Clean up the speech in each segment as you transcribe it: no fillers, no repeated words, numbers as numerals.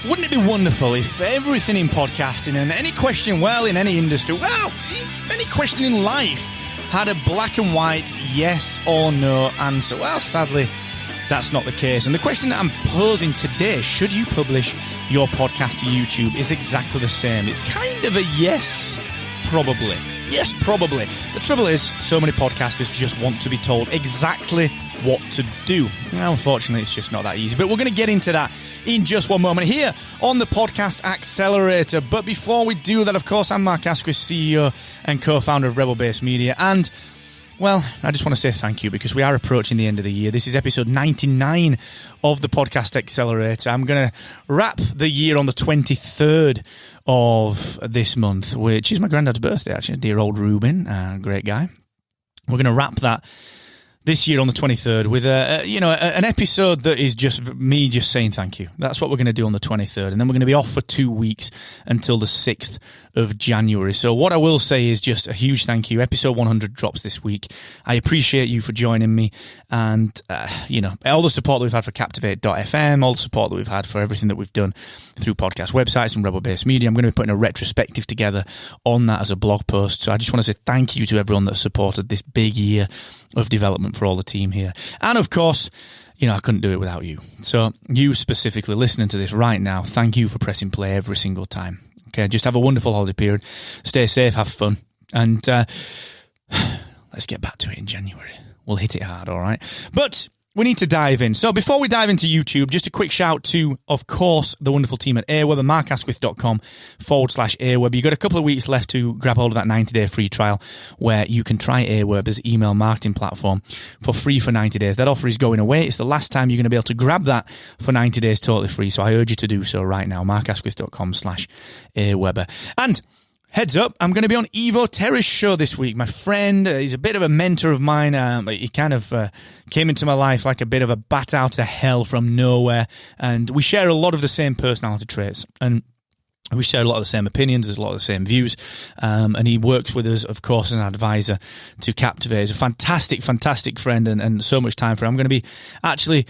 Wouldn't it be wonderful if everything in podcasting and any question, well, in any industry, well, any question in life had a black and white yes or no answer? Well, sadly, that's not the case. And the question that I'm posing today, should you publish your podcast to YouTube, is exactly the same. It's kind of a yes, probably. Yes, probably. The trouble is, so many podcasters just want to be told exactly what to do. Now, unfortunately, it's just not that easy. But we're going to get into that in just one moment here on the Podcast Accelerator. But before we do that, of course, I'm Mark Asquith, CEO and co-founder of Rebel-Based Media. And, well, I just want to say thank you because we are approaching the end of the year. This is episode 99 of the Podcast Accelerator. I'm going to wrap the year on the 23rd of this month, which is my granddad's birthday, actually. Dear old Ruben, great guy. We're going to wrap that this year on the 23rd with an episode that is just me just saying thank you. That's what we're going to do on the 23rd. And then we're going to be off for 2 weeks until the 6th of January. So what I will say is just a huge thank you. Episode 100 drops this week. I appreciate you for joining me. And, all the support that we've had for Captivate.fm, all the support that we've had for everything that we've done through podcast websites and Rebel-Based Media. I'm going to be putting a retrospective together on that as a blog post. So I just want to say thank you to everyone that supported this big year of development for all the team here. And of course, I couldn't do it without you. So you specifically listening to this right now, thank you for pressing play every single time. Okay, just have a wonderful holiday period. Stay safe, have fun. And let's get back to it in January. We'll hit it hard, all right? But we need to dive in. So before we dive into YouTube, just a quick shout to, of course, the wonderful team at AWeber, markasquith.com/AWeber. You've got a couple of weeks left to grab hold of that 90-day free trial where you can try AWeber's email marketing platform for free for 90 days. That offer is going away. It's the last time you're going to be able to grab that for 90 days totally free. So I urge you to do so right now, markasquith.com/AWeber. And heads up, I'm going to be on Evo Terra's show this week. My friend, he's a bit of a mentor of mine. He kind of came into my life like a bit of a bat out of hell from nowhere. And we share a lot of the same personality traits. And we share a lot of the same opinions. There's a lot of the same views. And he works with us, of course, as an advisor to Captivate. He's a fantastic, fantastic friend and so much time for him. I'm going to be actually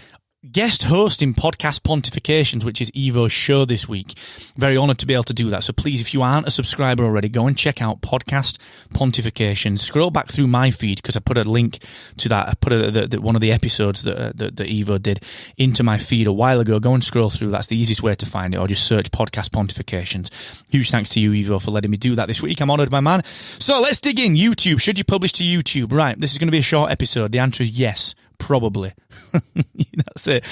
guest hosting Podcast Pontifications, which is Evo's show this week. Very honoured to be able to do that. So please, if you aren't a subscriber already, go and check out Podcast Pontifications. Scroll back through my feed because I put a link to that. I put one of the episodes that Evo did into my feed a while ago. Go and scroll through. That's the easiest way to find it, or just search Podcast Pontifications. Huge thanks to you, Evo, for letting me do that this week. I'm honoured, my man. So let's dig in. YouTube. Should you publish to YouTube? Right. This is going to be a short episode. The answer is yes. Probably. That's it.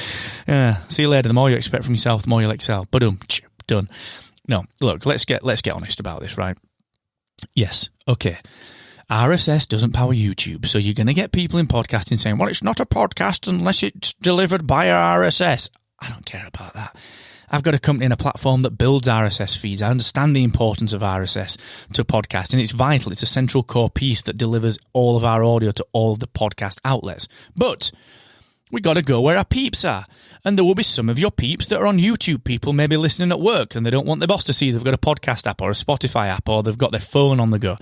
See you later. The more you expect from yourself, the more you'll excel. Boom. Done. No, look, let's get honest about this, right? Yes. Okay. RSS doesn't power YouTube. So you're going to get people in podcasting saying, well, it's not a podcast unless it's delivered by RSS. I don't care about that. I've got a company and a platform that builds RSS feeds. I understand the importance of RSS to podcasting. It's vital. It's a central core piece that delivers all of our audio to all of the podcast outlets. But we got to go where our peeps are. And there will be some of your peeps that are on YouTube. People may be listening at work and they don't want their boss to see they've got a podcast app or a Spotify app or they've got their phone on the go.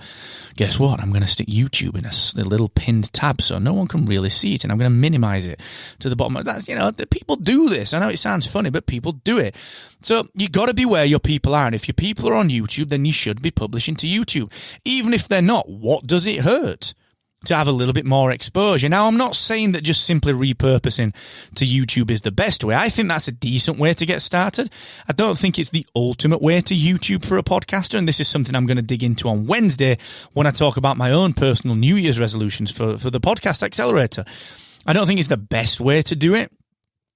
Guess what? I'm going to stick YouTube in a little pinned tab so no one can really see it, and I'm going to minimize it to the bottom. That's, people do this. I know it sounds funny, but people do it. So you got to be where your people are. And if your people are on YouTube, then you should be publishing to YouTube. Even if they're not, what does it hurt to have a little bit more exposure? Now, I'm not saying that just simply repurposing to YouTube is the best way. I think that's a decent way to get started. I don't think it's the ultimate way to YouTube for a podcaster, and this is something I'm going to dig into on Wednesday when I talk about my own personal New Year's resolutions for the Podcast Accelerator. I don't think it's the best way to do it,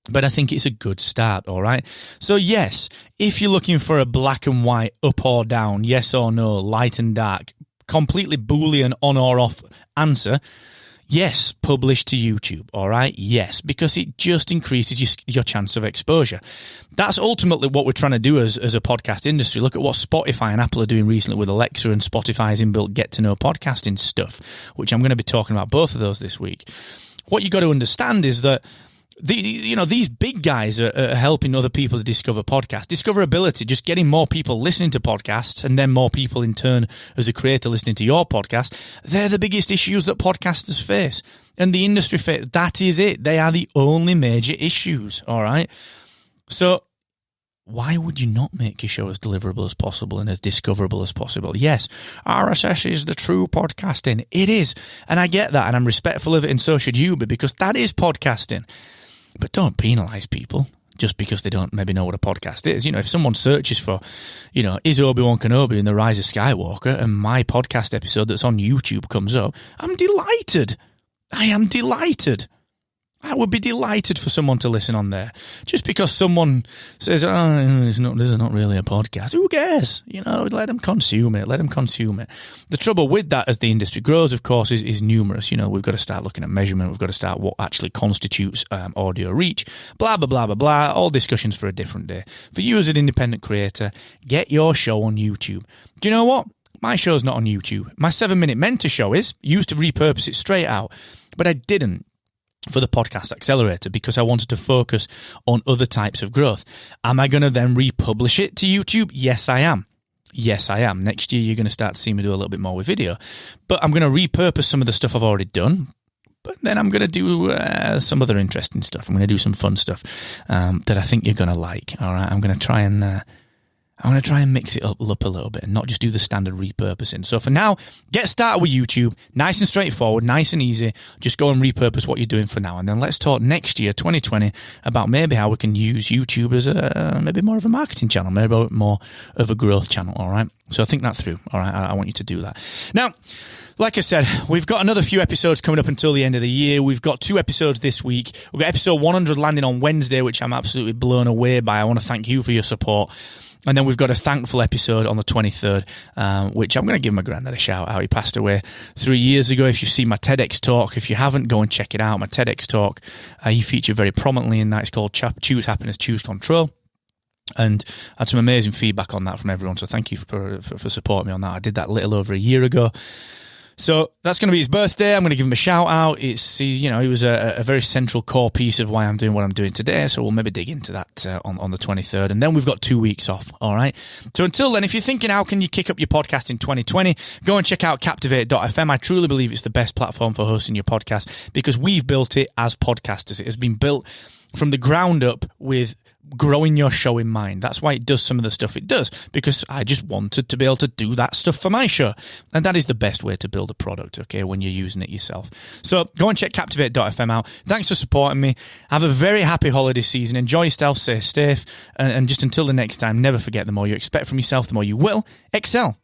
but I think it's a good start, all right? So yes, if you're looking for a black and white, up or down, yes or no, light and dark, completely Boolean on or off answer, yes, publish to YouTube, all right? Yes, because it just increases your chance of exposure. That's ultimately what we're trying to do as a podcast industry. Look at what Spotify and Apple are doing recently with Alexa and Spotify's inbuilt get-to-know podcasting stuff, which I'm going to be talking about both of those this week. What you got to understand is that these big guys are helping other people to discover podcasts. Discoverability, just getting more people listening to podcasts and then more people in turn as a creator listening to your podcast. They're the biggest issues that podcasters face and the industry face. That is it. They are the only major issues. All right. So why would you not make your show as deliverable as possible and as discoverable as possible? Yes, RSS is the true podcasting. It is. And I get that, and I'm respectful of it, and so should you, but because that is podcasting. But don't penalise people just because they don't maybe know what a podcast is. If someone searches for, is Obi-Wan Kenobi in The Rise of Skywalker, and my podcast episode that's on YouTube comes up, I'm delighted. I am delighted. I would be delighted for someone to listen on there. Just because someone says, this is not really a podcast. Who cares? Let them consume it. Let them consume it. The trouble with that as the industry grows, of course, is numerous. We've got to start looking at measurement. We've got to start what actually constitutes audio reach. Blah, blah, blah, blah, blah. All discussions for a different day. For you as an independent creator, get your show on YouTube. Do you know what? My show's not on YouTube. My 7-minute mentor show is. Used to repurpose it straight out. But I didn't for the Podcast Accelerator because I wanted to focus on other types of growth. Am I going to then republish it to YouTube? Yes, I am. Yes, I am. Next year, you're going to start to see me do a little bit more with video. But I'm going to repurpose some of the stuff I've already done. But then I'm going to do some other interesting stuff. I'm going to do some fun stuff that I think you're going to like. All right, I'm going to try and mix it up a little bit and not just do the standard repurposing. So for now, get started with YouTube. Nice and straightforward, nice and easy. Just go and repurpose what you're doing for now. And then let's talk next year, 2020, about maybe how we can use YouTube as maybe more of a marketing channel, maybe more of a growth channel, all right? So think that through, all right? I want you to do that. Now, like I said, we've got another few episodes coming up until the end of the year. We've got 2 episodes this week. We've got episode 100 landing on Wednesday, which I'm absolutely blown away by. I want to thank you for your support. And then we've got a thankful episode on the 23rd, which I'm going to give my granddad a shout out. He passed away 3 years ago. If you've seen my TEDx talk, if you haven't, go and check it out. My TEDx talk, he featured very prominently in that. It's called Choose Happiness, Choose Control. And I had some amazing feedback on that from everyone. So thank you for supporting me on that. I did that a little over a year ago. So that's going to be his birthday. I'm going to give him a shout out. He was a very central core piece of why I'm doing what I'm doing today. So we'll maybe dig into that on the 23rd. And then we've got 2 weeks off. All right. So until then, if you're thinking, how can you kick up your podcast in 2020? Go and check out Captivate.fm. I truly believe it's the best platform for hosting your podcast because we've built it as podcasters. It has been built from the ground up with growing your show in mind. That's why it does some of the stuff it does, because I just wanted to be able to do that stuff for my show. And that is the best way to build a product, okay, when you're using it yourself. So go and check Captivate.fm out. Thanks for supporting me. Have a very happy holiday season. Enjoy yourself, stay safe, and just until the next time, never forget, the more you expect from yourself, the more you will excel.